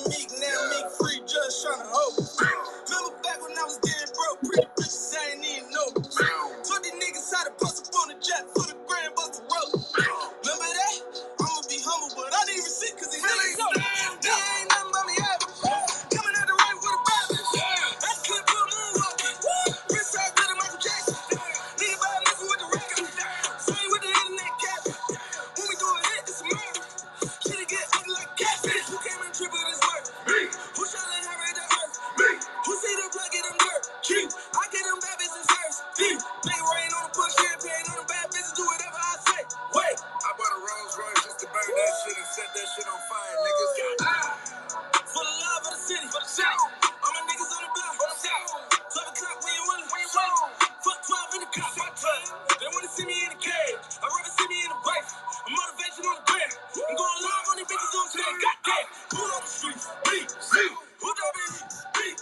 meek, now meek free, just trying to hope. Remember back when I was getting broke, pretty bitches I ain't even know. Told these niggas how to post up on the jet for the grand bust the rope. Remember that? I'ma be humble, but I need receipt cause these niggas know. They ain't nothing but me average. Coming out the rain with a bad bitch. That's good for a moonwalking. Wrist side good at Michael Jackson. Nigga by messing with the record. Same with the internet cap. When we do a hit, it's a murder. Shit'll get ugly like catfish. Who came in triple this work? Me. Who shot like Harry the earth? Me. Who see the plug get them dirt? Cheap. I get them bad bitches first. Deep. Make rain on the push champagne on the bad bitches. Do whatever I say. Wait. I bought a Rolls Royce just to burn that shit and set that shit on fire, niggas. For the love of the city. For the city. All my niggas on the block. For the south. 12 o'clock when you willing. Fuck 12 in the cop. They wanna see me in the cage. I'd rather see me in the race. I'm motivation on the ground. I'm going live on these bitches on stage. Goddamn. Pull up the streets. Beat. Who drop it? Beat.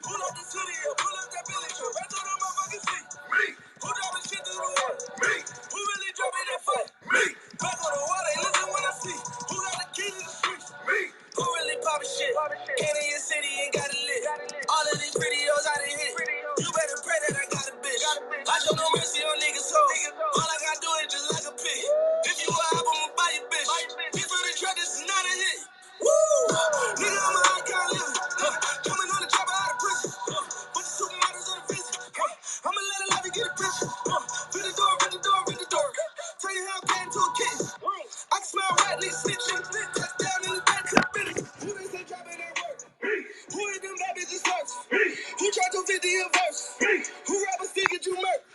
Pull up the city. Pull up that Billy truck. Right through the motherfucking seat. Me. Who dropping shit through the water? Me. Who really dropping that fight? Me. Back on the water. Listen when I see. Who got the key to the streets? Me. Who really poppin' shit? Came in your city and got it lit. All of these videos I done hit. You better pray that I got a bitch. I show no mercy on niggas' hoes. All I gotta do is just like a pig. If you a album, I'ma buy your bitch. This for the track, this is not a hit. Woo! Nigga, I'm a icon living. Coming on the chopper out of prison. Put the supermodels on the visit. I'ma let a lobby get a picture. Fit the door, ring the door, ring the door. Tell you how I came to a kiss. I can smell rat leaf snitching. Touchdown in the back to the finish. Who they say dropping that work? Who hit them bad bitches first? Who tried to 50 a verse? Who rappers still get you murked?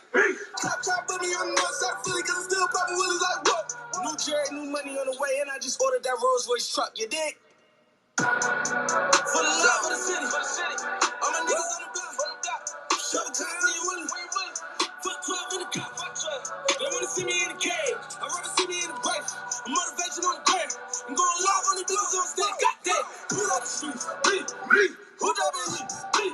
Chop, put me on the north side of Philly, cause I'm still popping willies like what? New Jerry, new money on the way, and I just ordered that Rolls Royce truck, you dig? For the love of the city, all my niggas on the block. Show time when you willing. Fuck 12 in the cop. They wanna see me in the cage. I'd rather see me in the break. I'm motivation on the ground. I'm going live on the bitches on stage. Goddamn. Pull up the streets. Me. Who dropping heat? Me.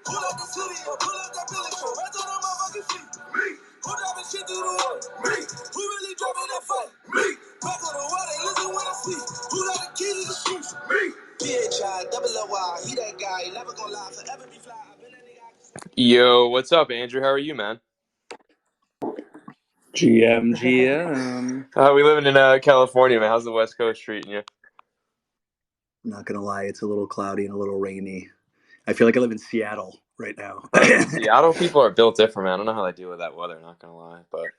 Pull up the city. Pull up that Billy truck. Right through the motherfucking feet. Me. Who dropping shit through the water? Me. Who really dropping that fight? Me. Back on the water. Listen when I speak. Who got the key to the streets? Me. PHI, double LY. He that guy. Never gonna lie. Forever be fly. I've been that nigga. Yo, what's up, Andrew? How are you, man? GM. We living in California, man. How's the West Coast treating you? I'm not gonna lie, it's a little cloudy and a little rainy. I feel like I live in Seattle right now. Seattle people are built different, man. I don't know how they deal with that weather. Not gonna lie, but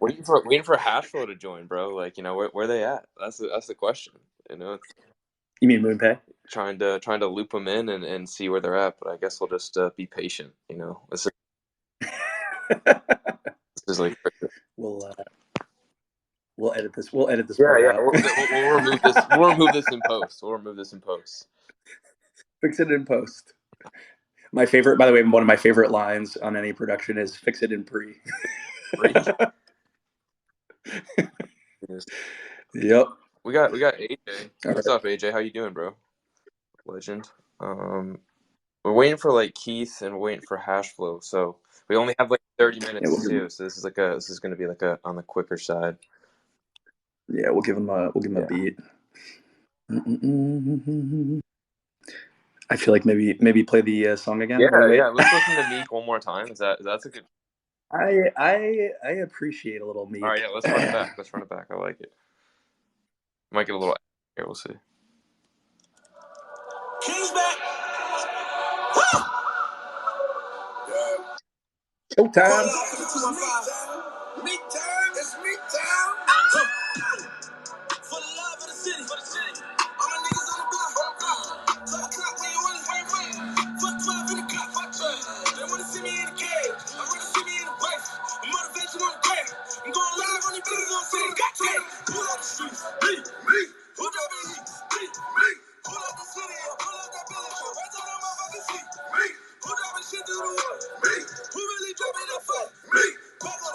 waiting for Hashflow to join, bro. Like, you know, where they at? That's the question. You know, You mean MoonPay? Trying to loop them in and see where they're at. But I guess we'll just be patient. You know, this is like We'll edit this. We'll edit this. Yeah. Out. We'll remove this. We'll remove this in post. Fix it in post. My favorite, by the way, one of my favorite lines on any production is "Fix it in pre." Yep. We got AJ. What's up, AJ? How you doing, bro? Legend. We're waiting for like Keith and we're waiting for Hashflow. So we only have like 30 minutes too. So this is going to be like on the quicker side. Yeah, we'll give him a beat. I feel like maybe play the song again. Yeah. Let's listen to Meek one more time. That's a good. I appreciate a little Meek. All right, yeah. Let's run it back. I like it. Might get a little here. We'll see. King's back. Showtime. Meek time. It's Meek time. For the love of the city. All my niggas on the block. 12 o'clock when you willing. Fuck 12 in the cop. They wanna see me in the cage. I'd rather see me in the race. I'm motivation on the ground. I'm going live on these bitches on stage. Goddamn. Pull up the streets. Me. Who dropping heat? Me. Pull up the city. Pull up that Billy truck. Right through the motherfucking feet. Me. Who dropping shit through the water? Me. Who really dropping that fight? Me. Back on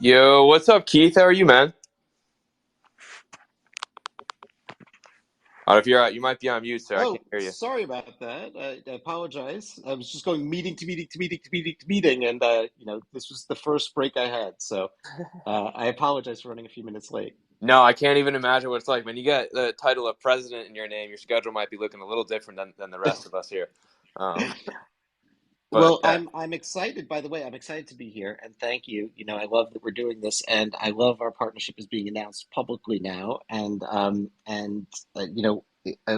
Yo, what's up, Keith? How are you, man? If you're out, you might be on mute, sir. I can't Oh, hear you. sorry about that. I apologize. I was just going meeting to meeting to meeting to meeting to meeting, and this was the first break I had, so I apologize for running a few minutes late. No, I can't even imagine what it's like. When you get the title of president in your name, your schedule might be looking a little different than the rest of us here. But Well, yeah, I'm excited. By the way, I'm excited to be here, and thank you. I love that we're doing this, and I love our partnership is being announced publicly now, I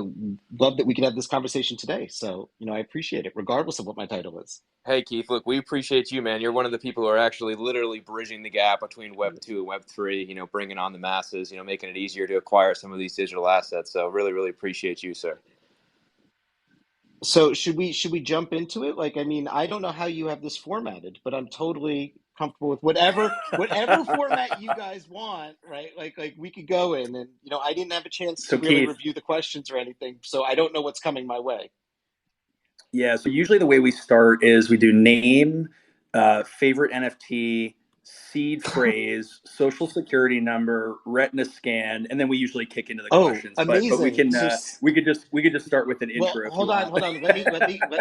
love that we can have this conversation today. So, I appreciate it, regardless of what my title is. hey, Keith, look, we appreciate you, man. You're one of the people who are actually literally bridging the gap between Web2 and Web3, bringing on the masses, making it easier to acquire some of these digital assets. So really, really appreciate you, sir. So should we jump into it? Like, I mean, I don't know how you have this formatted, but I'm totally comfortable with whatever format you guys want, right? Like we could go in, and I didn't have a chance to So really Keith, review the questions or anything, so I don't know what's coming my way. yeah. So usually the way we start is we do name, favorite NFT, seed phrase, social security number, retina scan, and then we usually kick into the Oh, questions. But we amazing. can we could just start with an Well, intro if you hold on, want. hold on. Let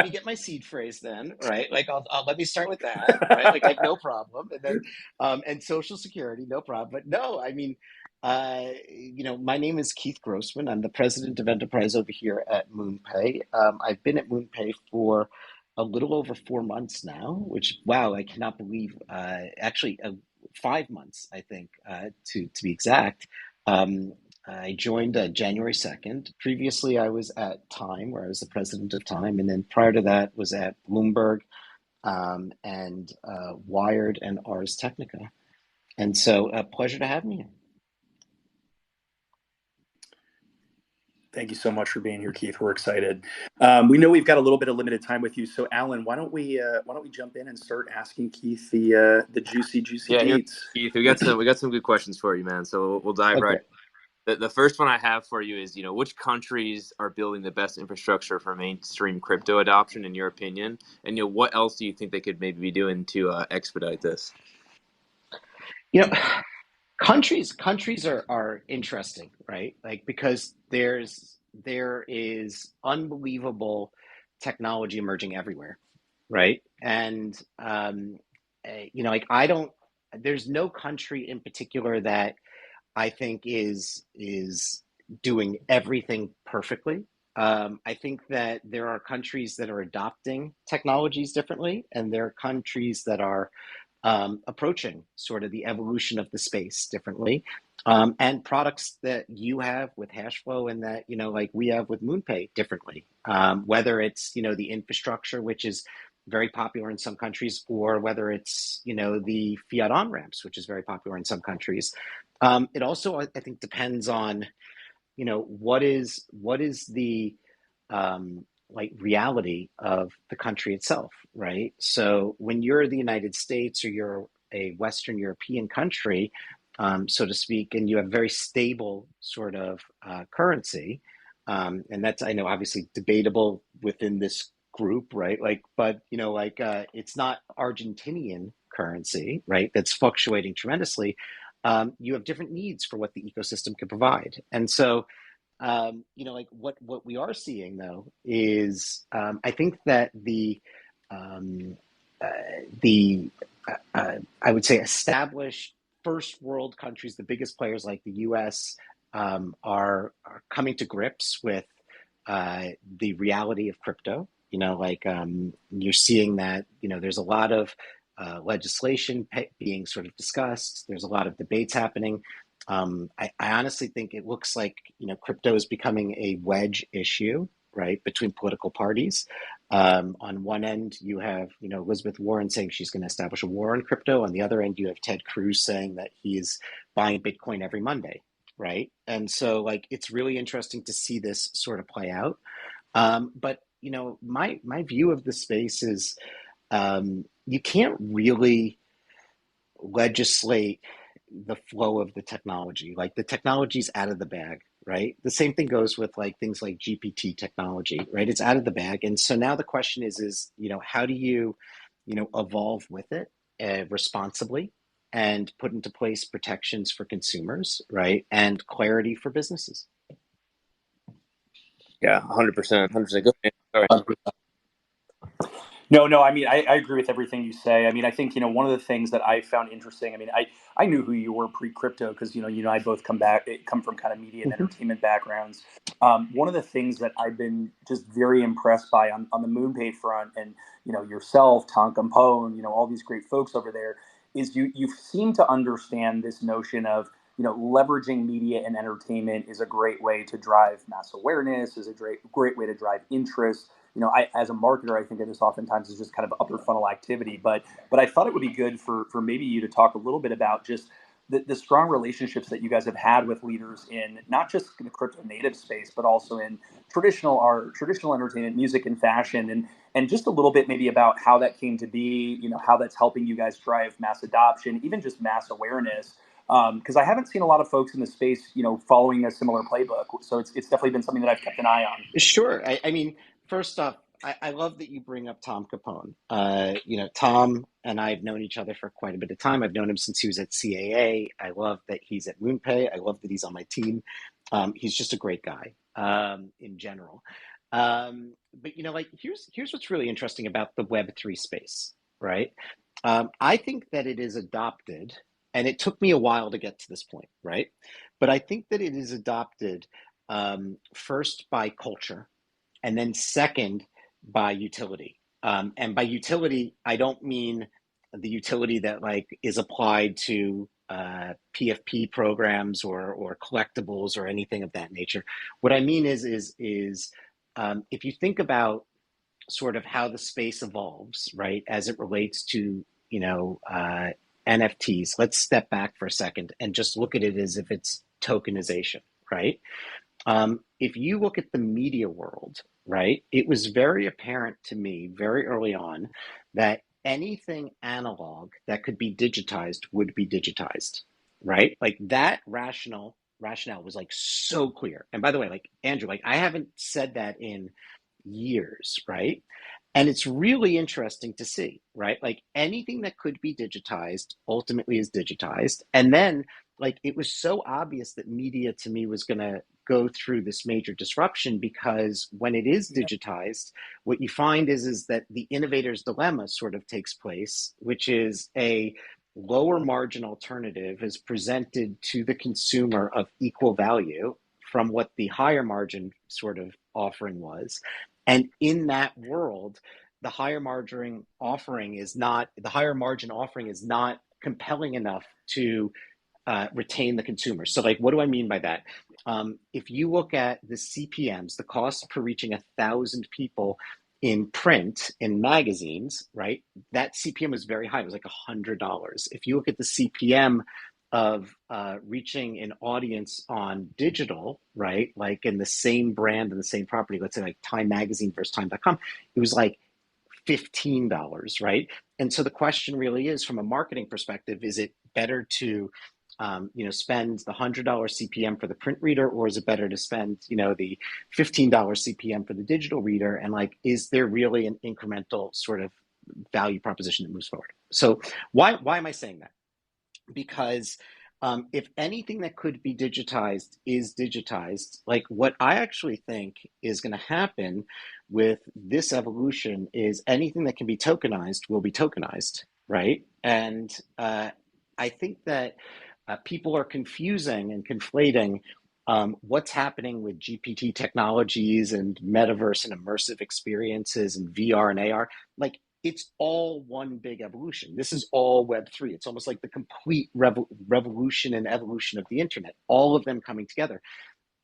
me get my seed phrase then, right? Like I'll let me start with that, right? Like no problem. And then and social security, no problem. But no, I mean, my name is Keith Grossman. I'm the president of enterprise over here at MoonPay. I've been at MoonPay for a little over 4 months now, which wow, I cannot believe. Actually, 5 months, I think, to be exact. I joined January 2nd. Previously, I was at Time, where I was the president of Time, and then prior to that was at Bloomberg and Wired and Ars Technica. And so, a pleasure to have me here. Thank you so much for being here, Keith. We're excited. We know we've got a little bit of limited time with you, so Alan, why don't we jump in and start asking Keith the juicy Yeah, here, deets? Keith, we got some good questions for you, man. So we'll dive right. Okay. The first one I have for you is, which countries are building the best infrastructure for mainstream crypto adoption, in your opinion? And, what else do you think they could maybe be doing to expedite this? You know, countries are interesting, right? Like because there is unbelievable technology emerging everywhere, right? And like I don't. There's no country in particular that I think is doing everything perfectly. I think that there are countries that are adopting technologies differently, and there are countries that are approaching sort of the evolution of the space differently. And products that you have with Hashflow and that, like we have with MoonPay differently. Whether it's, the infrastructure, which is very popular in some countries, or whether it's, the fiat on ramps, which is very popular in some countries. It also, I think, depends on, what is the like reality of the country itself, right? So when you're the United States or you're a Western European country, so to speak, and you have very stable sort of currency, and that's I know obviously debatable within this group, right? Like, but it's not Argentinian currency, right? That's fluctuating tremendously. You have different needs for what the ecosystem can provide, and so like what we are seeing though is I think that um, uh, the I would say established first world countries, the biggest players like the U.S. Are coming to grips with the reality of crypto. You're seeing that there's a lot of legislation being sort of discussed. There's a lot of debates happening. I honestly think it looks like crypto is becoming a wedge issue, right, between political parties. On one end, you have Elizabeth Warren saying she's going to establish a war on crypto. On the other end, you have Ted Cruz saying that he's buying Bitcoin every Monday, right? And so, like, it's really interesting to see this sort of play out. But my view of the space is you can't really legislate the flow of the technology. Like the technology's out of the bag, right? The same thing goes with like things like GPT technology, right? It's out of the bag. And so now the question is how do you, evolve with it responsibly? and put into place protections for consumers, right? And clarity for businesses. Yeah, 100%. 100%. Go ahead. Sorry. No. I mean, I agree with everything you say. I mean, I think, one of the things that I found interesting, I mean, I knew who you were pre-crypto because, you and I both come from kind of media and entertainment backgrounds. One of the things that I've been just very impressed by on the MoonPay front and, yourself, Tom Campone, all these great folks over there is you seem to understand this notion of, leveraging media and entertainment is a great way to drive mass awareness, is a great way to drive interest. I, as a marketer, I think of this oftentimes as just kind of upper funnel activity, but I thought it would be good for maybe you to talk a little bit about just the strong relationships that you guys have had with leaders in not just the crypto native space, but also in traditional art, traditional entertainment, music, and fashion, and just a little bit maybe about how that came to be, how that's helping you guys drive mass adoption, even just mass awareness. Because I haven't seen a lot of folks in the space, following a similar playbook. So it's definitely been something that I've kept an eye on. Sure. I mean, first off, I love that you bring up Tom Capone. Tom and I have known each other for quite a bit of time. I've known him since he was at CAA. I love that he's at MoonPay. I love that he's on my team. He's just a great guy in general. But here's what's really interesting about the Web3 space, right? I think that it is adopted, and it took me a while to get to this point, right? But I think that it is adopted first by culture, and then second by utility. And by utility, I don't mean the utility that is applied to PFP programs or collectibles or anything of that nature. What I mean is if you think about sort of how the space evolves, right, as it relates to NFTs, let's step back for a second and just look at it as if it's tokenization, right? If you look at the media world, right, it was very apparent to me very early on that anything analog that could be digitized would be digitized, right? That rationale was so clear. And by the way, Andrew, I haven't said that in years, right? And it's really interesting to see, right? Anything that could be digitized ultimately is digitized. And then it was so obvious that media to me was going to go through this major disruption, because when it is digitized, what you find is that the innovator's dilemma sort of takes place, which is a lower margin alternative is presented to the consumer of equal value from what the higher margin sort of offering was. And in that world, the higher margin offering is not compelling enough to retain the consumer. So what do I mean by that? If you look at the CPMs, the cost per reaching 1,000 people in print, in magazines, right? That CPM was very high. It was $100. If you look at the CPM of reaching an audience on digital, right? In the same brand and the same property, let's say Time Magazine versus Time.com, it was $15, right? And so the question really is, from a marketing perspective, is it better to spend the $100 CPM for the print reader, or is it better to spend, the $15 CPM for the digital reader? And is there really an incremental sort of value proposition that moves forward? So why am I saying that? Because if anything that could be digitized is digitized, what I actually think is going to happen with this evolution is anything that can be tokenized will be tokenized, right? And I think that people are confusing and conflating what's happening with GPT technologies and metaverse and immersive experiences and VR and AR. It's all one big evolution. This is all Web3. It's almost like the complete revolution and evolution of the internet, all of them coming together.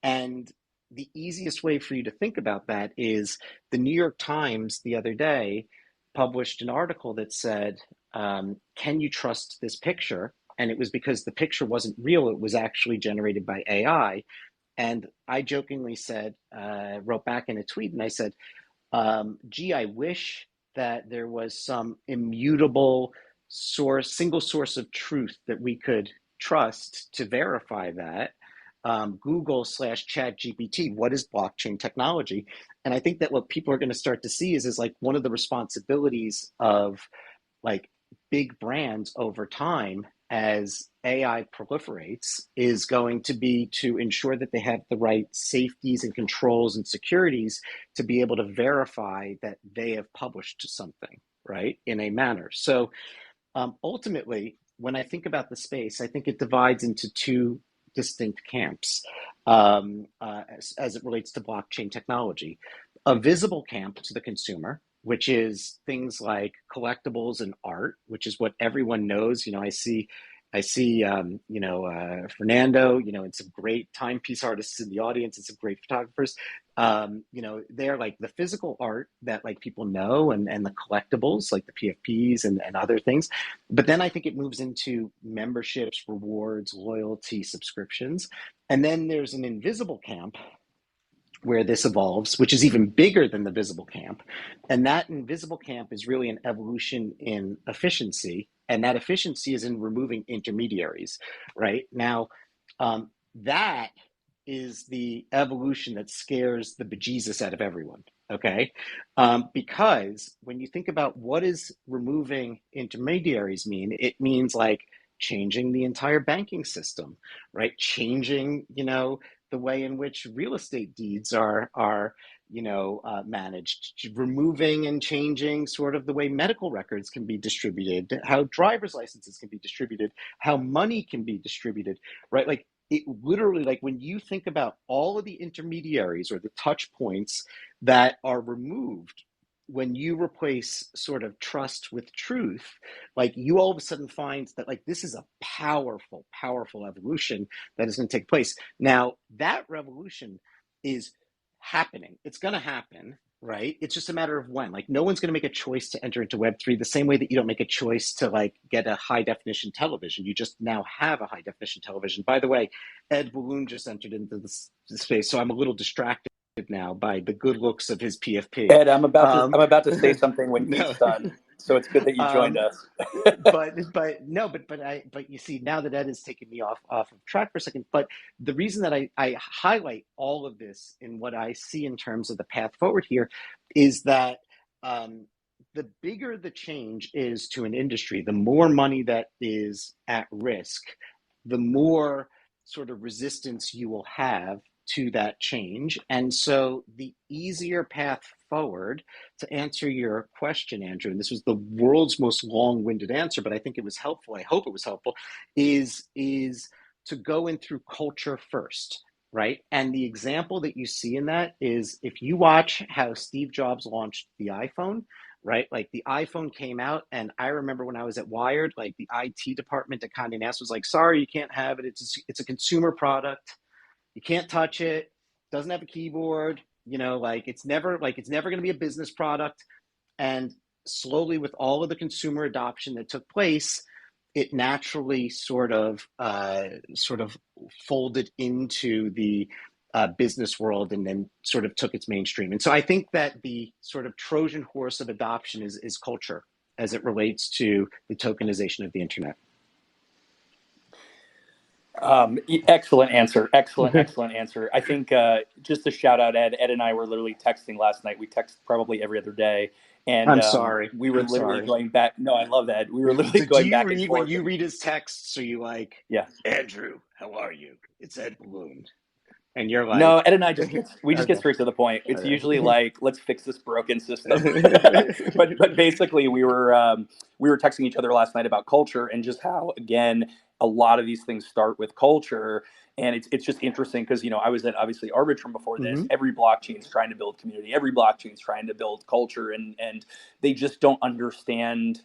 And the easiest way for you to think about that is the New York Times the other day published an article that said, can you trust this picture? And it was because the picture wasn't real. It was actually generated by AI. And I jokingly said, wrote back in a tweet, and I said, gee, I wish that there was some immutable single source of truth that we could trust to verify that. Google/ChatGPT, what is blockchain technology? And I think that what people are going to start to see is one of the responsibilities of big brands over time as AI proliferates is going to be to ensure that they have the right safeties and controls and securities to be able to verify that they have published something, right, in a manner. So ultimately, when I think about the space, I think it divides into two distinct camps as it relates to blockchain technology. A visible camp to the consumer, which is things like collectibles and art, which is what everyone knows. Fernando, and some great timepiece artists in the audience and some great photographers. They're like the physical art that like people know and the collectibles like the PFPs and other things. But then I think it moves into memberships, rewards, loyalty, subscriptions. And then there's an invisible camp where this evolves, which is even bigger than the visible camp. And that invisible camp is really an evolution in efficiency. And that efficiency is in removing intermediaries, right? Now, that is the evolution that scares the bejesus out of everyone, okay? Because when you think about what does removing intermediaries mean, it means like changing the entire banking system, right? Changing, the way in which real estate deeds are managed, removing and changing sort of the way medical records can be distributed, how driver's licenses can be distributed, how money can be distributed, right? Like it literally, like when you think about all of the intermediaries or the touch points that are removed when you replace sort of trust with truth, like you all of a sudden find that like this is a powerful, powerful evolution that is going to take place. Now, that revolution is happening. It's going to happen, right? It's just a matter of when. Like no one's going to make a choice to enter into Web3 the same way that you don't make a choice to like get a high definition television. You just now have a high definition television. By the way, Ed Balloon just entered into the space, so I'm a little distracted now by the good looks of his PFP. Ed, I'm about to say something when No. Keith's done, so it's good that you joined us. but you see now that Ed has taken me off of track for a second. But the reason that I highlight all of this in what I see in terms of the path forward here is that the bigger the change is to an industry, the more money that is at risk, the more sort of resistance you will have to that change. And so the easier path forward, to answer your question, Andrew, and this was the world's most long-winded answer, but I think it was helpful, I hope it was helpful, is to go in through culture first, right? And the example that you see in that is if you watch how Steve Jobs launched the iPhone, right? Like the iPhone came out, and I remember when I was at Wired, like the IT department at Condé Nast was like, sorry, you can't have it. It's a consumer product. You can't touch it. Doesn't have a keyboard. It's never going to be a business product. And slowly, with all of the consumer adoption that took place, it naturally sort of folded into the business world and then sort of took its mainstream. And so I think that the sort of Trojan horse of adoption is culture as it relates to the tokenization of the internet. Excellent answer. Excellent answer. I think just to shout out Ed and I were literally texting last night. We text probably every other day. And I'm sorry. We were going back. No, I love that. We were literally So going back and forth. When you read his texts, are you like, yeah, Andrew, how are you? It's Ed Balloon. And you're like, no, Ed and I just get straight to the point. It's usually like, let's fix this broken system. but basically, we were texting each other last night about culture and just how, again, a lot of these things start with culture. And it's just interesting because, I was at obviously Arbitrum before this. Mm-hmm. Every blockchain is trying to build community. Every blockchain is trying to build culture, and they just don't understand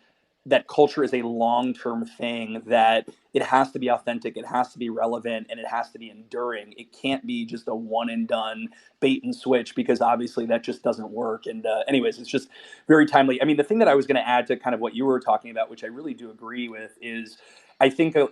that culture is a long-term thing, that it has to be authentic, it has to be relevant, and it has to be enduring. It can't be just a one and done bait and switch, because obviously that just doesn't work. And anyways, it's just very timely. I mean, the thing that I was going to add to kind of what you were talking about, which I really do agree with, is I think a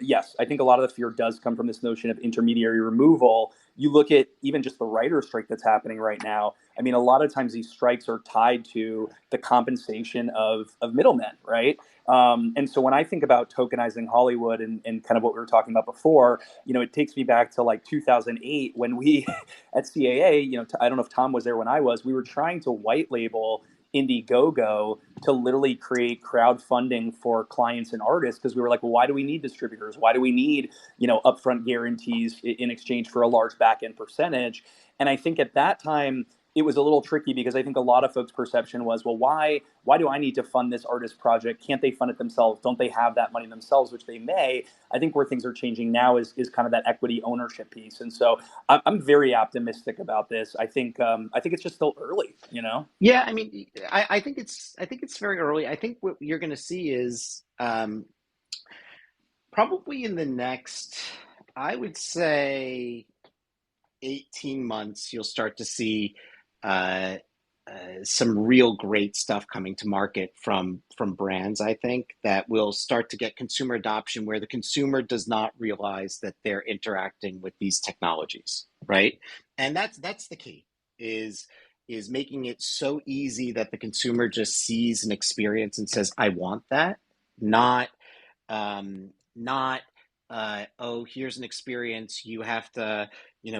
lot of the fear does come from this notion of intermediary removal. You look at even just the writer strike that's happening right now. I mean, a lot of times these strikes are tied to the compensation of middlemen, right? And so when I think about tokenizing Hollywood and kind of what we were talking about before, it takes me back to like 2008 when we at CAA, I don't know if Tom was there when I was, we were trying to white label Indiegogo to literally create crowdfunding for clients and artists, because we were like, well, why do we need distributors? Why do we need, upfront guarantees in exchange for a large back end percentage? And I think at that time it was a little tricky, because I think a lot of folks' perception was, well, why do I need to fund this artist project? Can't they fund it themselves? Don't they have that money themselves? Which they may. I think where things are changing now is kind of that equity ownership piece. And so I'm very optimistic about this. I think it's just still early, Yeah, I mean, I think it's very early. I think what you're going to see is probably in the next, I would say, 18 months, you'll start to see uh, some real great stuff coming to market from brands. I think that will start to get consumer adoption where the consumer does not realize that they're interacting with these technologies, right? And that's the key, is making it so easy that the consumer just sees an experience and says, I want that, not not oh, here's an experience, you have to,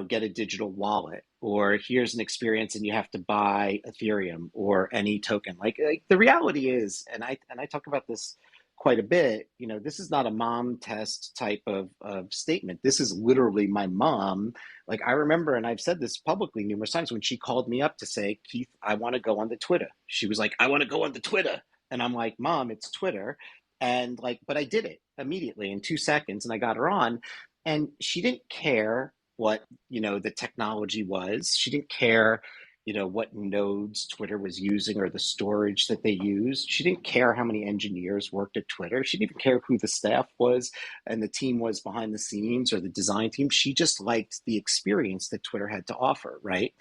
get a digital wallet, or here's an experience and you have to buy Ethereum or any token. Like the reality is, and I talk about this quite a bit, this is not a mom test type of statement. This is literally my mom. Like, I remember, and I've said this publicly numerous times, when she called me up to say, Keith, I want to go on the Twitter. She was like, I want to go on the Twitter. And I'm like, Mom, it's Twitter. And like, but I did it immediately in 2 seconds, and I got her on, and she didn't care what, the technology was. She didn't care, what nodes Twitter was using or the storage that they used. She didn't care how many engineers worked at Twitter. She didn't even care who the staff was and the team was behind the scenes, or the design team. She just liked the experience that Twitter had to offer, right?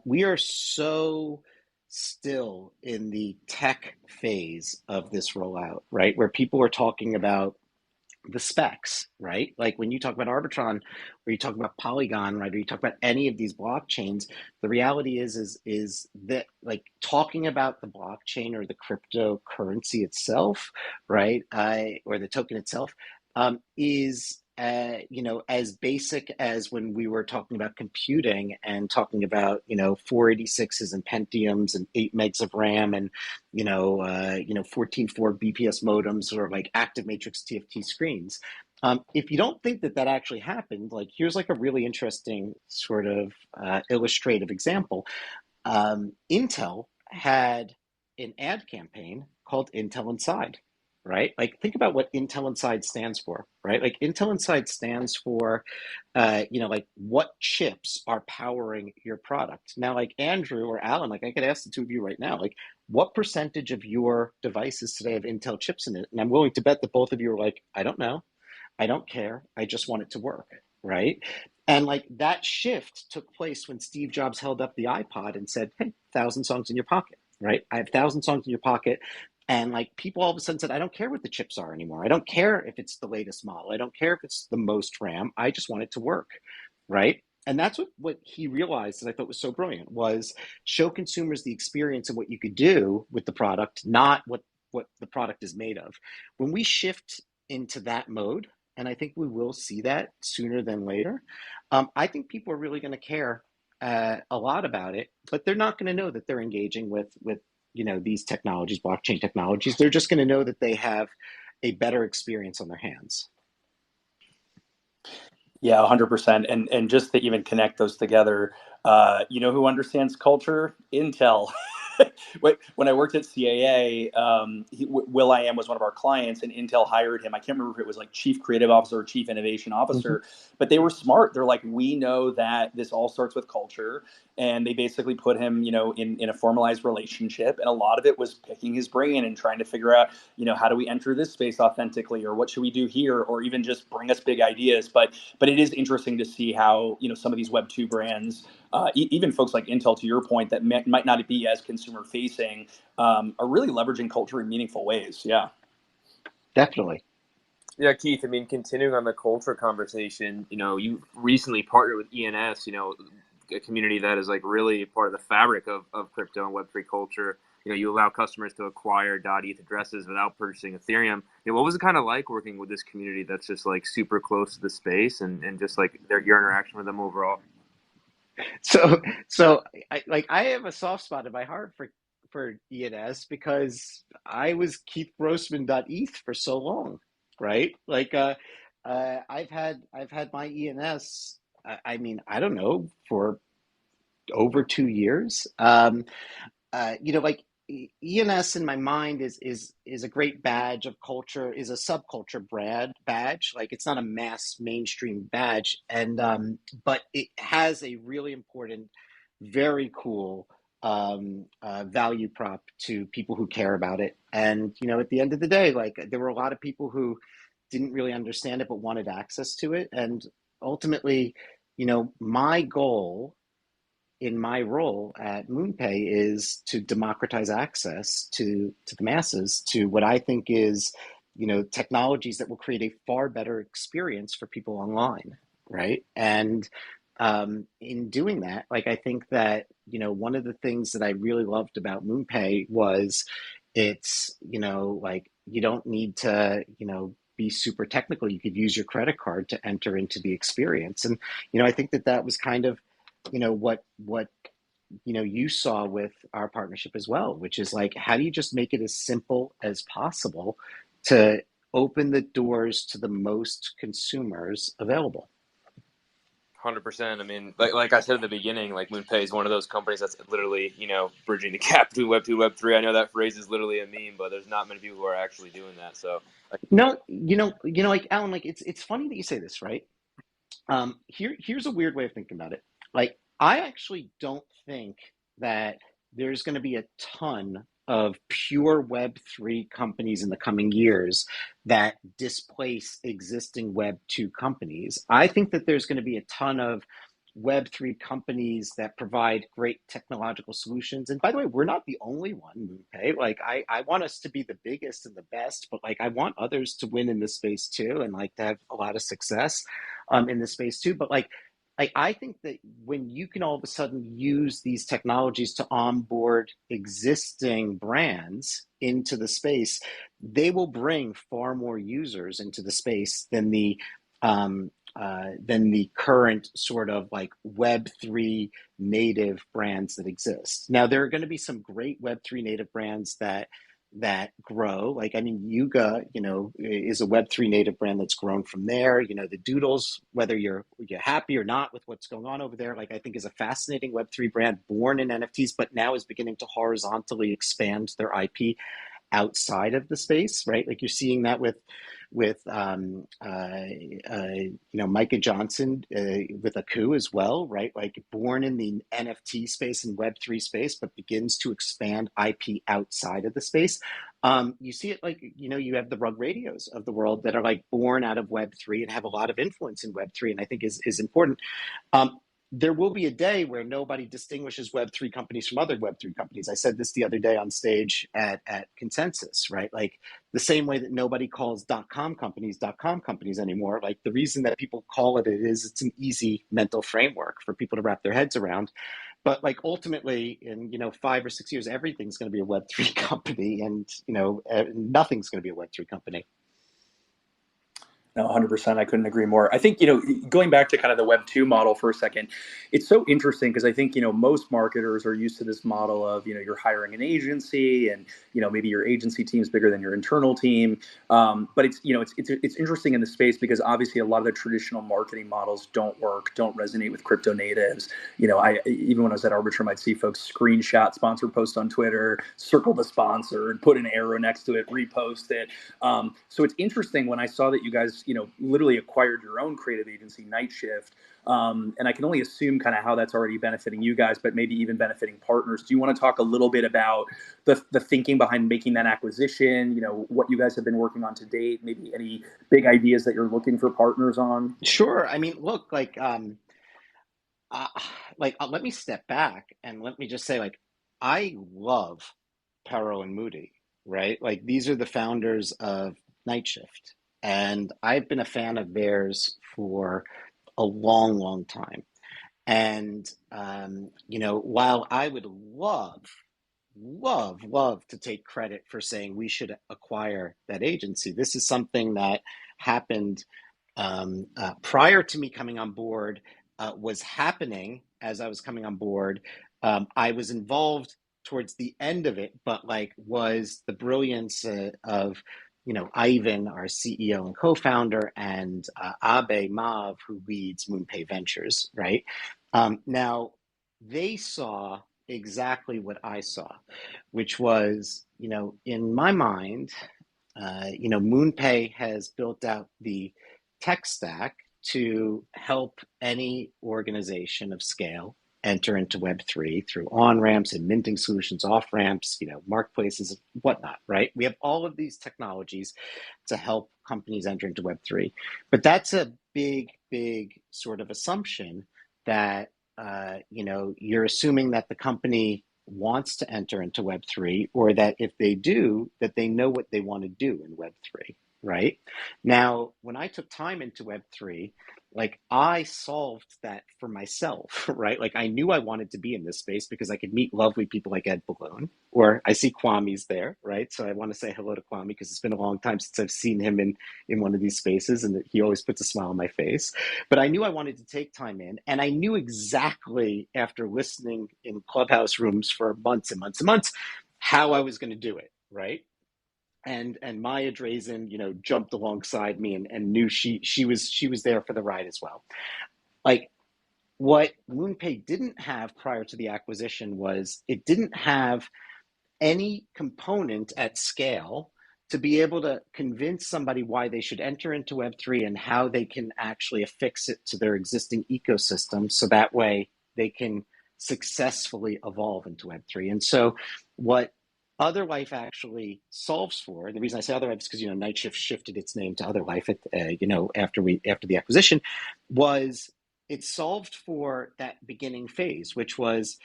We are so still in the tech phase of this rollout, right? Where people are talking about the specs, right? Like when you talk about Arbitron, or you talk about Polygon, right? Or you talk about any of these blockchains, the reality is that, like, talking about the blockchain or the cryptocurrency itself, right? Or the token itself, is as basic as when we were talking about computing and talking about 486s and Pentiums and 8 megs of RAM and 14.4 BPS modems, or like active matrix TFT screens. If you don't think that actually happened, like, here's like a really interesting sort of illustrative example. Intel had an ad campaign called Intel Inside, right? Like, think about what Intel Inside stands for, right? Like, Intel Inside stands for, like, what chips are powering your product. Now, like Andrew or Alan, like, I could ask the two of you right now, like, what percentage of your devices today have Intel chips in it? And I'm willing to bet that both of you are like, I don't know. I don't care. I just want it to work, right? And like, that shift took place when Steve Jobs held up the iPod and said, hey, 1,000 songs in your pocket, right? I have 1,000 songs in your pocket. And like, people all of a sudden said, I don't care what the chips are anymore. I don't care if it's the latest model. I don't care if it's the most RAM. I just want it to work, right? And that's what he realized that I thought was so brilliant, was show consumers the experience and what you could do with the product, not what the product is made of. When we shift into that mode, and I think we will see that sooner than later, I think people are really going to care a lot about it, but they're not going to know that they're engaging with these technologies, blockchain technologies. They're just going to know that they have a better experience on their hands. Yeah, 100%. And just to even connect those together, who understands culture? Intel. When I worked at CAA, Will I Am was one of our clients, and Intel hired him. I can't remember if it was like chief creative officer or chief innovation officer, but they were smart. They're like, we know that this all starts with culture. And they basically put him, in a formalized relationship. And a lot of it was picking his brain and trying to figure out, how do we enter this space authentically, or what should we do here, or even just bring us big ideas. But it is interesting to see how, some of these Web2 brands, even folks like Intel, to your point, that might not be as consumer facing, are really leveraging culture in meaningful ways. Yeah. Definitely. Yeah, Keith, I mean, continuing on the culture conversation, you recently partnered with ENS, a community that is like really part of the fabric of crypto and Web3 culture. You allow customers to acquire .eth addresses without purchasing Ethereum. What was it kind of like working with this community that's just like super close to the space, and just like your interaction with them overall? So I have a soft spot in my heart for ENS because I was Keith Grossman.eth for so long, right? I've had my ENS. I mean, I don't know, for over 2 years. Like ENS in my mind is a great badge of culture, is a subculture badge. Like it's not a mass mainstream badge, and but it has a really important, very cool value prop to people who care about it. And at the end of the day, like there were a lot of people who didn't really understand it but wanted access to it, and ultimately, my goal in my role at MoonPay is to democratize access to the masses to what I think is, technologies that will create a far better experience for people online, right? And in doing that, like I think that one of the things that I really loved about MoonPay was it's like you don't need to be super technical. You could use your credit card to enter into the experience, and I think that that was kind of what you saw with our partnership as well, which is like, how do you just make it as simple as possible to open the doors to the most consumers available? 100%. I mean, like I said at the beginning, like MoonPay is one of those companies that's literally, bridging the gap between Web2 Web3. I know that phrase is literally a meme, but there's not many people who are actually doing that. So, No, like Alan, like it's funny that you say this, right? Here's a weird way of thinking about it. Like, I actually don't think that there's going to be a ton of pure Web3 companies in the coming years that displace existing Web2 companies. I think that there's going to be a ton of Web3 companies that provide great technological solutions. And by the way, we're not the only one, MoonPay. Like, I want us to be the biggest and the best, but like I want others to win in this space too, and like to have a lot of success in this space too. But like I think that when you can all of a sudden use these technologies to onboard existing brands into the space, they will bring far more users into the space than the current sort of like Web3 native brands that exist. Now, there are going to be some great Web3 native brands that grow. Like, I mean, Yuga, is a Web3 native brand that's grown from there. The Doodles, whether you're happy or not with what's going on over there, like I think is a fascinating Web3 brand born in NFTs, but now is beginning to horizontally expand their IP outside of the space, right? Like you're seeing that with Micah Johnson with Aku as well, right? Like born in the NFT space and Web3 space, but begins to expand IP outside of the space. You see it like, you have the Rug Radios of the world that are like born out of Web3 and have a lot of influence in Web3, and I think is important. There will be a day where nobody distinguishes Web3 companies from other Web3 companies. I said this the other day on stage at Consensus, right? Like the same way that nobody calls .com companies anymore. Like the reason that people call it is it's an easy mental framework for people to wrap their heads around. But like ultimately in 5 or 6 years, everything's going to be a Web3 company, and nothing's going to be a Web3 company. No, 100%. I couldn't agree more. I think, going back to kind of the Web 2 model for a second, it's so interesting because I think, most marketers are used to this model of, you're hiring an agency and, maybe your agency team is bigger than your internal team. But it's interesting in the space because obviously a lot of the traditional marketing models don't resonate with crypto natives. Even when I was at Arbitrum, I'd see folks screenshot sponsored posts on Twitter, circle the sponsor and put an arrow next to it, repost it. So it's interesting when I saw that you guys, literally acquired your own creative agency, Night Shift. And I can only assume kind of how that's already benefiting you guys, but maybe even benefiting partners. Do you want to talk a little bit about the thinking behind making that acquisition? What you guys have been working on to date, maybe any big ideas that you're looking for partners on? Sure. I mean, look, let me step back and let me just say, like, I love Caroll and Moody, right? Like these are the founders of Night Shift. And I've been a fan of theirs for a long, long time. And, while I would love to take credit for saying we should acquire that agency, this is something that happened prior to me coming on board, was happening as I was coming on board. I was involved towards the end of it, but like was the brilliance of, you know, Ivan, our CEO and co-founder, and Abe Mav, who leads MoonPay Ventures, right? Now, they saw exactly what I saw, which was, you know, in my mind, you know, MoonPay has built out the tech stack to help any organization of scale enter into Web3 through on-ramps and minting solutions, off-ramps, you know, marketplaces, whatnot, right? We have all of these technologies to help companies enter into Web3. But that's a big, big sort of assumption that, you know, you're assuming that the company wants to enter into Web3, or that if they do, that they know what they want to do in Web3, right? Now, when I took time into Web3, like I solved that for myself, right? Like I knew I wanted to be in this space because I could meet lovely people like Ed Balloon, or I see Kwame's there, right? So I want to say hello to Kwame because it's been a long time since I've seen him in one of these spaces, and he always puts a smile on my face. But I knew I wanted to take time in, and I knew exactly after listening in clubhouse rooms for months and months and months how I was going to do it, right? And Maya Drazen, you know, jumped alongside me and knew she was there for the ride as well. Like what MoonPay didn't have prior to the acquisition was it didn't have any component at scale to be able to convince somebody why they should enter into Web3 and how they can actually affix it to their existing ecosystem, so that way they can successfully evolve into Web3. And so what Other Life actually solves for, and the reason I say Other Life is because, you know, Night Shift shifted its name to Other Life, you know, after the acquisition, was it solved for that beginning phase, which was,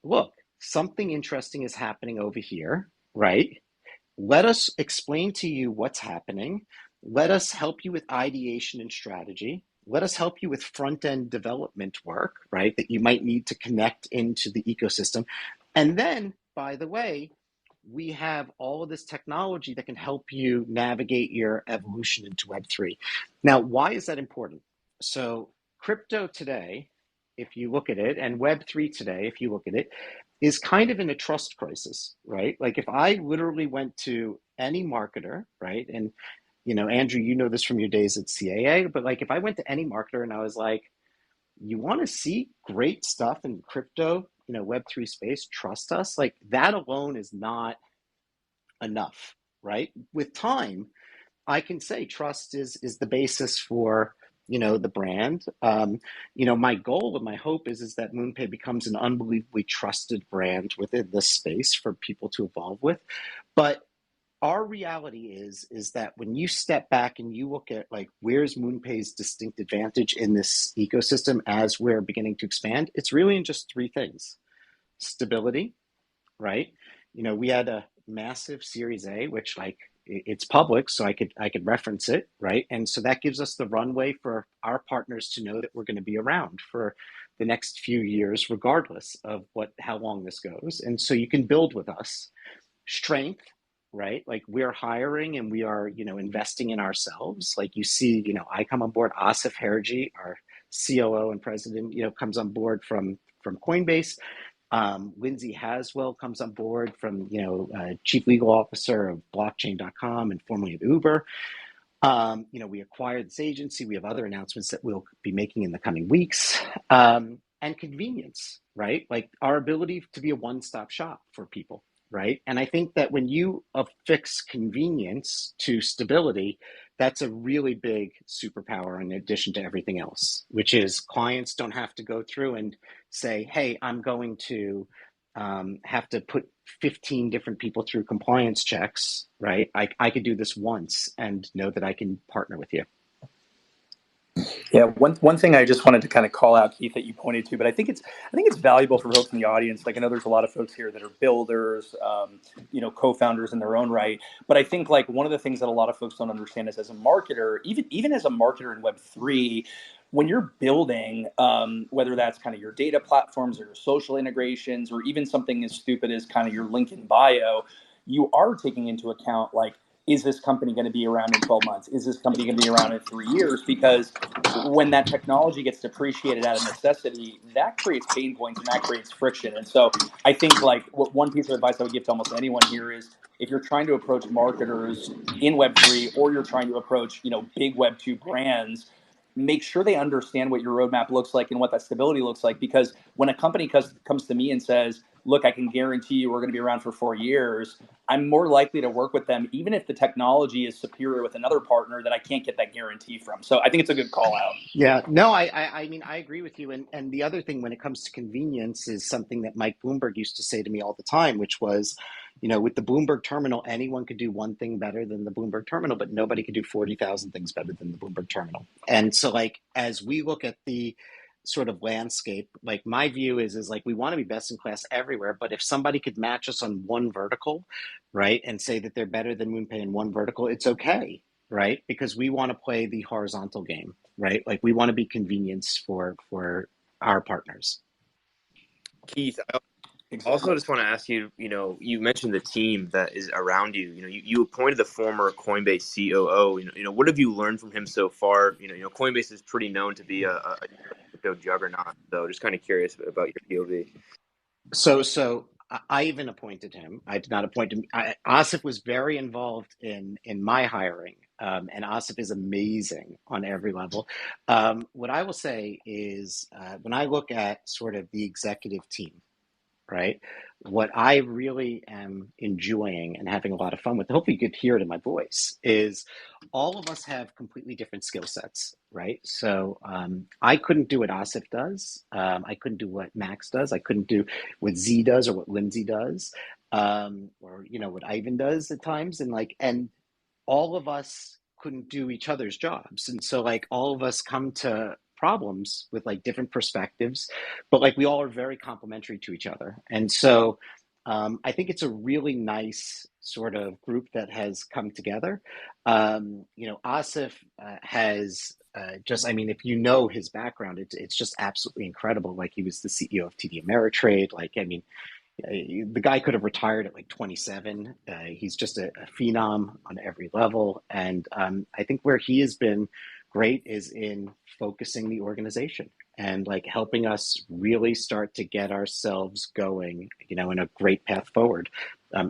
look, something interesting is happening over here, right? Let us explain to you what's happening. Let us help you with ideation and strategy. Let us help you with front-end development work, right, that you might need to connect into the ecosystem. And then, by the way, we have all of this technology that can help you navigate your evolution into Web3. Now, why is that important? So crypto today, if you look at it, and Web3 today, if you look at it, is kind of in a trust crisis, right? Like if I literally went to any marketer, right? And, you know, Andrew, you know this from your days at CAA, but like if I went to any marketer and I was like, you want to see great stuff in crypto, you know, Web3 space, trust us, like that alone is not enough, right? With time, I can say trust is the basis for, you know, the brand. You know, my goal and my hope is that MoonPay becomes an unbelievably trusted brand within this space for people to evolve with. But our reality is that when you step back and you look at like where's MoonPay's distinct advantage in this ecosystem as we're beginning to expand, it's really in just three things: stability, right? You know, we had a massive Series A, which like it's public, so I could reference it, right? And so that gives us the runway for our partners to know that we're going to be around for the next few years, regardless of how long this goes. And so you can build with us. Strength, right? Like we're hiring and we are, you know, investing in ourselves. Like you see, you know, I come on board, Asif Herji, our COO and president, you know, comes on board from Coinbase. Lindsay Haswell comes on board from, you know, chief legal officer of blockchain.com and formerly of Uber. You know, we acquired this agency. We have other announcements that we'll be making in the coming weeks. And convenience, right? Like our ability to be a one-stop shop for people, right? And I think that when you affix convenience to stability, that's a really big superpower in addition to everything else, which is clients don't have to go through and say, hey, I'm going to have to put 15 different people through compliance checks, right? I could do this once and know that I can partner with you. Yeah, one thing I just wanted to kind of call out, Keith, that you pointed to, but I think it's valuable for folks in the audience. Like I know there's a lot of folks here that are builders, you know, co-founders in their own right. But I think like one of the things that a lot of folks don't understand is as a marketer, even as a marketer in Web3, when you're building, whether that's kind of your data platforms or your social integrations, or even something as stupid as kind of your link in bio, you are taking into account like is this company going to be around in 12 months? Is this company going to be around in 3 years? Because when that technology gets depreciated out of necessity, that creates pain points and that creates friction. And so I think like one piece of advice I would give to almost anyone here is, if you're trying to approach marketers in Web3, or you're trying to approach, big Web2 brands, make sure they understand what your roadmap looks like and what that stability looks like. Because when a company comes to me and says, look, I can guarantee you we're going to be around for 4 years, I'm more likely to work with them, even if the technology is superior with another partner that I can't get that guarantee from. So I think it's a good call out. Yeah, no, I mean, I agree with you. And the other thing when it comes to convenience is something that Mike Bloomberg used to say to me all the time, which was, with the Bloomberg terminal, anyone could do one thing better than the Bloomberg terminal, but nobody could do 40,000 things better than the Bloomberg terminal. And so like, as we look at the sort of landscape, like my view is like, we want to be best in class everywhere, but if somebody could match us on one vertical, right, and say that they're better than MoonPay in one vertical, it's okay, right? Because we want to play the horizontal game, right? Like we want to be convenience for our partners. Keith, I also just want to ask you, you mentioned the team that is around you. You appointed the former Coinbase COO. What have you learned from him so far? Coinbase is pretty known to be a crypto juggernaut. So just kind of curious about your POV. So I even appointed him. I did not appoint him. Asif was very involved in my hiring, and Asif is amazing on every level. What I will say is, when I look at sort of the executive team, right, what I really am enjoying and having a lot of fun with, hopefully you could hear it in my voice, is all of us have completely different skill sets, right? So I couldn't do what Asif does. I couldn't do what Max does. I couldn't do what Z does or what Lindsay does, or what Ivan does at times. And all of us couldn't do each other's jobs. And so like all of us come to problems with like different perspectives, but like we all are very complementary to each other. And so I think it's a really nice sort of group that has come together. Asif has I mean, if you know his background, it's just absolutely incredible. Like he was the CEO of TD Ameritrade. Like, I mean, the guy could have retired at like 27. He's just a phenom on every level. And I think where he has been great is in focusing the organization and like helping us really start to get ourselves going, in a great path forward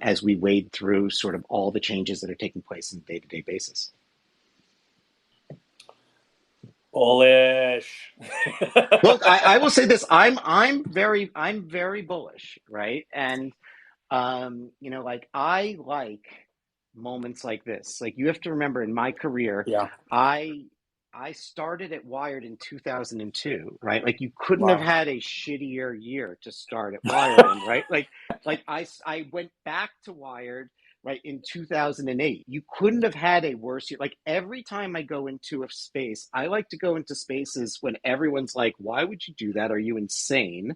as we wade through sort of all the changes that are taking place on a day-to-day basis. Bullish. Look, I will say this: I'm very bullish, right? And like I like moments like this. Like you have to remember, in my career, Yeah. I started at Wired in 2002, right? Like you couldn't Wow. have had a shittier year to start at Wired in, right? Like I went back to Wired, right, in 2008. You couldn't have had a worse year. Like every time I go into a space, I like to go into spaces when everyone's like, why would you do that? Are you insane?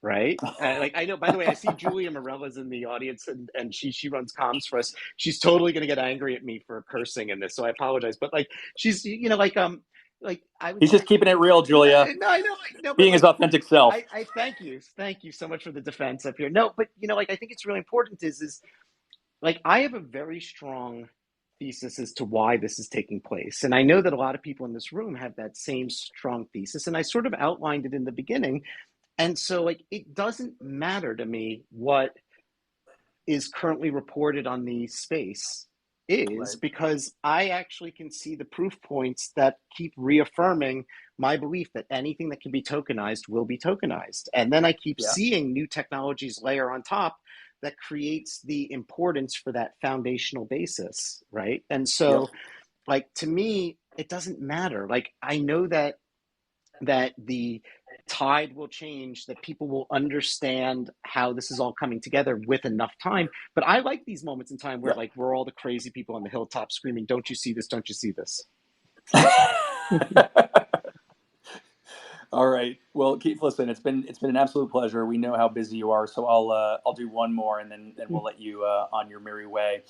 Right? Like I know, by the way, I see Julia Morella's in the audience and she runs comms for us. She's totally going to get angry at me for cursing in this. So I apologize. But like, she's, like I would He's just keeping it real, Julia. No, I know. No, being his authentic self. I thank you. Thank you so much for the defense up here. No, but like, I think it's really important is like, I have a very strong thesis as to why this is taking place. And I know that a lot of people in this room have that same strong thesis. And I sort of outlined it in the beginning. And so like, it doesn't matter to me what is currently reported on the space is, right, because I actually can see the proof points that keep reaffirming my belief that anything that can be tokenized will be tokenized. And then I keep seeing new technologies layer on top that creates the importance for that foundational basis, right? And so like, to me, it doesn't matter. Like, I know that the tide will change, that people will understand how this is all coming together with enough time. But I like these moments in time where like we're all the crazy people on the hilltop screaming, don't you see this? Don't you see this? All right. Well, Keith, listen, it's been an absolute pleasure. We know how busy you are, so I'll do one more and then we'll let you on your merry way.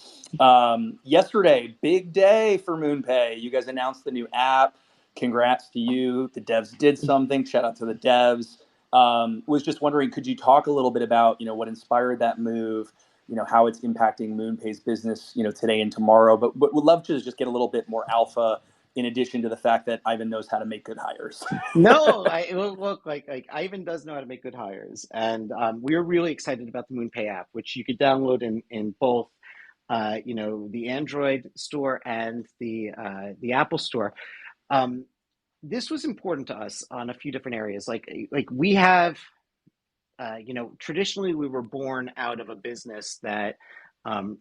Yesterday, big day for MoonPay. You guys announced the new app. Congrats to you. The devs did something. Shout out to the devs. Was just wondering, could you talk a little bit about what inspired that move? how it's impacting MoonPay's business, today and tomorrow. But would love to just get a little bit more alpha in addition to the fact that Ivan knows how to make good hires. No, look, like Ivan does know how to make good hires, and we're really excited about the MoonPay app, which you could download in both, the Android store and the Apple store. This was important to us on a few different areas. Like we have, traditionally we were born out of a business that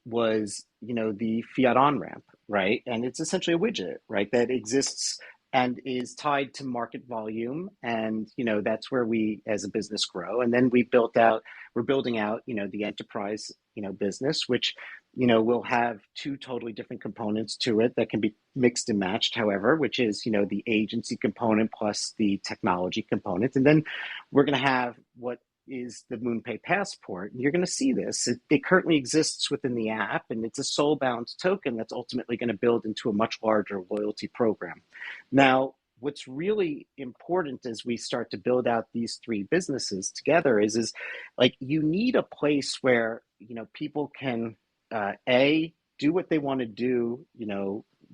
was, the fiat on ramp, right? And it's essentially a widget, right, that exists and is tied to market volume. And, that's where we as a business grow. And then we're building out, the enterprise, business, which, will have two totally different components to it that can be mixed and matched, however, which is, the agency component plus the technology component. And then we're going to have what is the MoonPay Passport. And you're going to see this. It currently exists within the app, and it's a soul-bound token that's ultimately going to build into a much larger loyalty program. Now, what's really important as we start to build out these three businesses together is like you need a place where, people can, do what they want to do,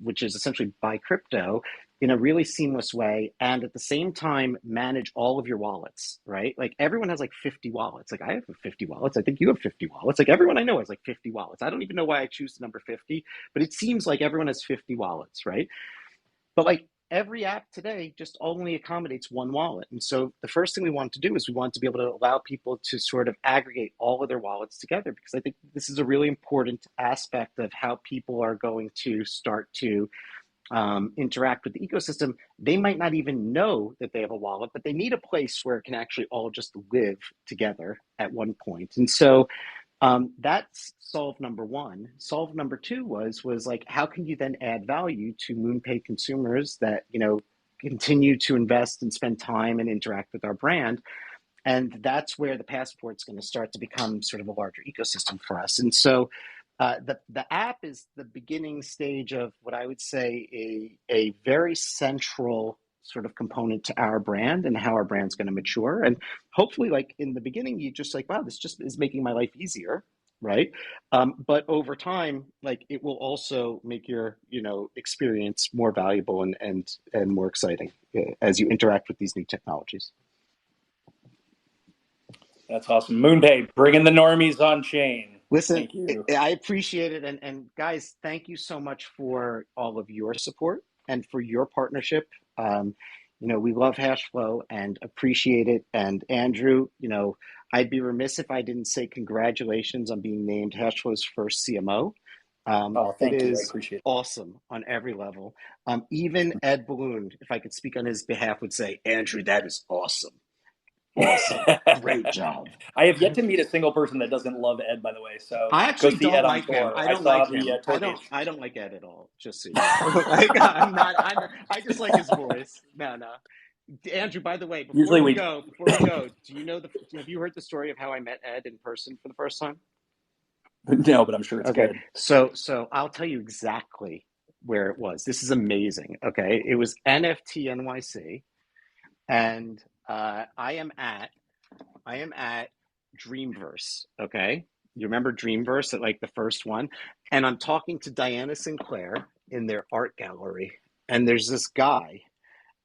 which is essentially buy crypto in a really seamless way, and at the same time manage all of your wallets, right? Like everyone has like 50 wallets. Like I have 50 wallets. I think you have 50 wallets. Like everyone I know has like 50 wallets. I don't even know why I choose the number 50, but it seems like everyone has 50 wallets, right? But like every app today just only accommodates one wallet. And so the first thing we want to do is we want to be able to allow people to sort of aggregate all of their wallets together, because I think this is a really important aspect of how people are going to start to interact with the ecosystem. They might not even know that they have a wallet, but they need a place where it can actually all just live together at one point. And so that's solve number one. Solve number two was like, how can you then add value to MoonPay consumers that, continue to invest and spend time and interact with our brand? And that's where the passport's going to start to become sort of a larger ecosystem for us. And so the app is the beginning stage of what I would say a very central sort of component to our brand and how our brand's going to mature. And hopefully, like in the beginning, you just like, wow, this just is making my life easier, right? But over time, like it will also make your experience more valuable and more exciting as you interact with these new technologies. That's awesome. MoonPay, bringing the normies on chain. Listen, Thank you. I appreciate it. And guys, thank you so much for all of your support and for your partnership. We love Hashflow and appreciate it. And Andrew, I'd be remiss if I didn't say congratulations on being named Hashflow's first CMO. Thank you. I Is appreciate it. awesome on every level. Even Ed Balloon, if I could speak on his behalf, would say, Andrew, that is awesome. Awesome. Great job. I have yet to meet a single person that doesn't love Ed, by the way. So I actually go see don't Ed like on him. tour. I don't saw like the him. tour I don't like Ed at all. Just so you know. Like I just like his voice. No. Andrew, by the way, before we go, do you know have you heard the story of how I met Ed in person for the first time? No, but I'm sure it's good. So I'll tell you exactly where it was. This is amazing. Okay. It was NFT NYC, and I am at Dreamverse. Okay. You remember Dreamverse at like the first one? And I'm talking to Diana Sinclair in their art gallery. And there's this guy,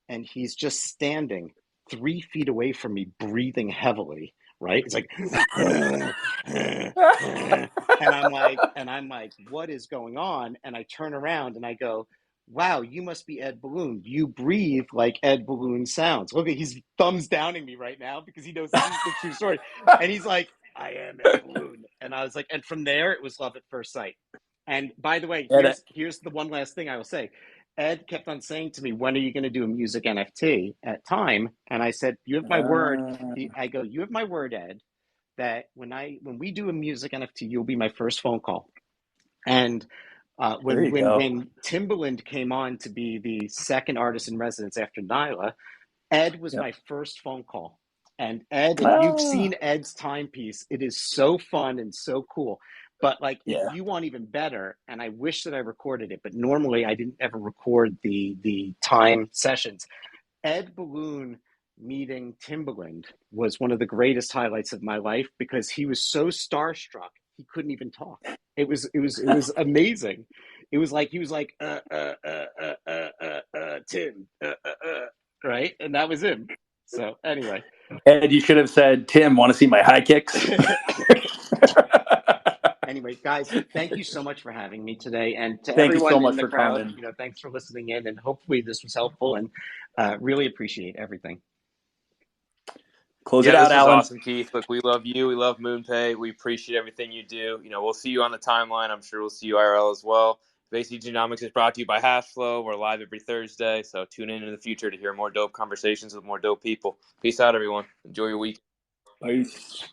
and he's just standing 3 feet away from me, breathing heavily. Right? It's like, and I'm like, what is going on? And I turn around and I go, wow, you must be Ed Balloon. You breathe like Ed Balloon sounds. Look, he's thumbs downing me right now because he knows this is the true story. And he's like, I am Ed Balloon. And I was like, and from there, it was love at first sight. And by the way, here's the one last thing I will say. Ed kept on saying to me, when are you going to do a music NFT at Time? And I said, you have my word. I go, you have my word, Ed, that when we do a music NFT, you'll be my first phone call. And when Timbaland came on to be the second artist in residence after Nyla, Ed was my first phone call. And Ed, if you've seen Ed's timepiece, it is so fun and so cool. But like, if you want even better, and I wish that I recorded it, but normally I didn't ever record the time sessions. Ed Balloon meeting Timbaland was one of the greatest highlights of my life because he was so starstruck. he couldn't even talk. It was amazing. It was like he was like Tim, right, and that was him. So anyway, Ed, you should have said, Tim, want to see my high kicks? Anyway, guys, thank you so much for having me today, and to Thank you so everyone much in the for crowd, coming. thanks for listening in, and hopefully this was helpful, and really appreciate everything. Close Yeah, it out, this was Alan. awesome, Keith. Look, we love you. We love MoonPay. We appreciate everything you do. We'll see you on the timeline. I'm sure we'll see you IRL as well. Basic Genomics is brought to you by Hashflow. We're live every Thursday, so tune in the future to hear more dope conversations with more dope people. Peace out, everyone. Enjoy your week. Peace.